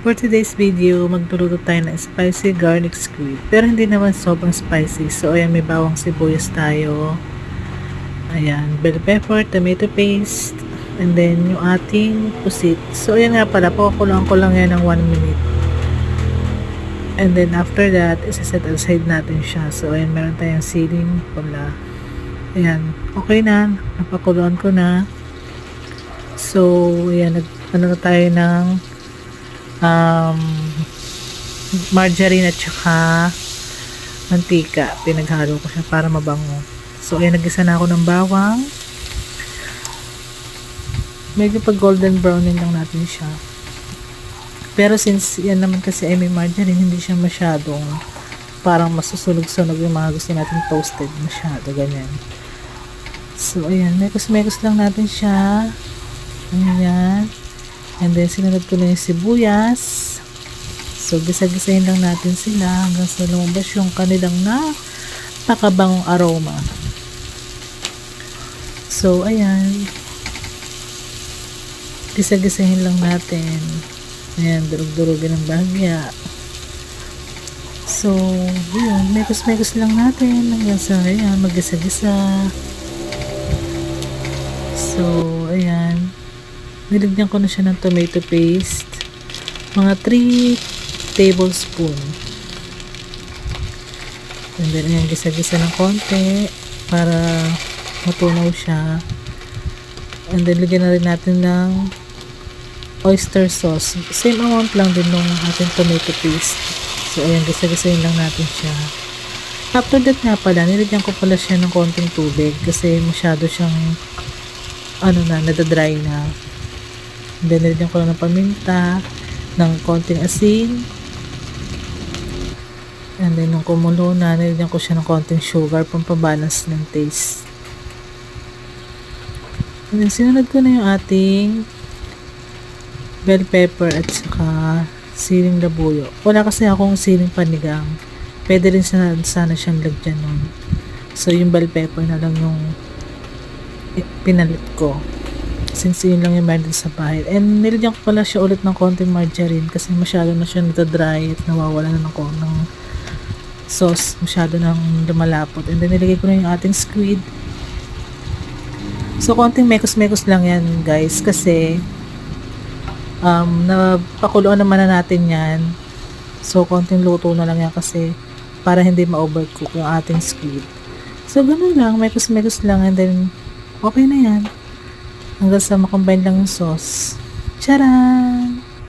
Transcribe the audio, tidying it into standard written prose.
For today's video, magluluto tayo ng spicy garlic squid. Pero hindi naman sobrang spicy. So, ayan, may bawang sibuyas tayo. Ayan, bell pepper, tomato paste, and then yung ating pusit. So, ayan nga pala, pakukulang ko lang yan ng 1 minute. And then, after that, isa-set aside natin siya. So, ayan, meron tayong siling pula. Ayan, okay na. Napakuluan ko na. So, ayan, ano na tayo ng margarine at saka mantika. Pinaghalo ko siya para mabango. So, ayan, nagisa na ako ng bawang. Medyo pag golden browning lang natin siya. Pero since yan naman kasi ay may margarine, hindi siya masyadong parang masusunog-sunog yung mga gusto natin toasted masyado, ganyan. So, ayan, mekos-mekos lang natin siya. Ayan. And then, sinunod ko na yung sibuyas. So, gisa-gisahin lang natin sila hanggang sa lumabas yung kanilang napakabangong aroma. So, ayan. Gisa-gisahin lang natin. Ayan, durug-durugin ng bahagya. So, yun. Mekos-mekos lang natin hanggang sa, ayan, mag-gisa-gisa. So, ayan. Nilagyan ko na siya ng tomato paste. Mga 3 tablespoon. And then, ayan, gisa-gisa ng konti para matunaw siya. And then, lagyan na rin natin ng oyster sauce. Same amount lang din ng ating tomato paste. So, ayan, gisa-gisahin lang natin siya. After that nga pala, nilagyan ko pala siya ng konting tubig kasi masyado siyang nadadry na. And then, nilagyan ko lang ng paminta, ng konting asin. And then, nung kumulo na, nilagyan ko siya ng konting sugar, pampabalance ng taste. And then, sinunod ko na yung ating bell pepper at saka siling labuyo. Wala kasi akong siling panigang. Pwede rin sana siyang lagyan nun. So, yung bell pepper na lang yung pinalit ko. Since yun lang yung meron sa bahay. And nilagyan ko pala siya ulit ng konting margarine kasi masyado na siya natadry at nawawala na ng sauce. Masyado nang lumalapot. And then nilagay ko na yung ating squid. So, konting mekos-mekos lang yan, guys. Kasi napakuluan naman na natin yan. So, konting luto na lang yan kasi para hindi ma-overcook yung ating squid. So, ganun lang. Mekos-mekos lang. And then, okay na yan. Hanggang sa makombine lang yung sauce. Charan!